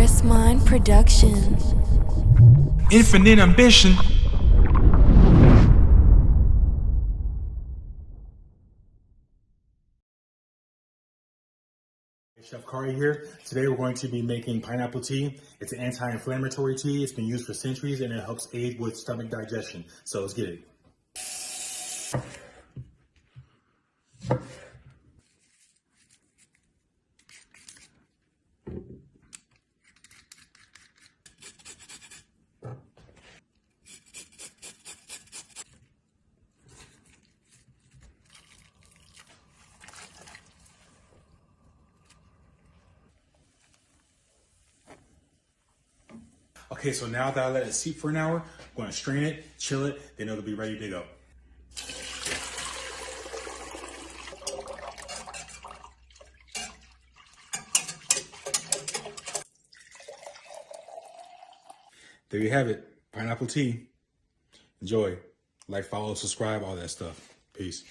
Forest Mind Production. Infinite ambition. Chef Kari here. Today we're going to be making pineapple tea. It's an anti-inflammatory tea. It's been used for centuries and it helps aid with stomach digestion. So let's get it. Okay, so now that I let it steep for an hour, I'm going to strain it, chill it, then it'll be ready to go. There you have it, pineapple tea. Enjoy. Like, follow, subscribe, all that stuff. Peace.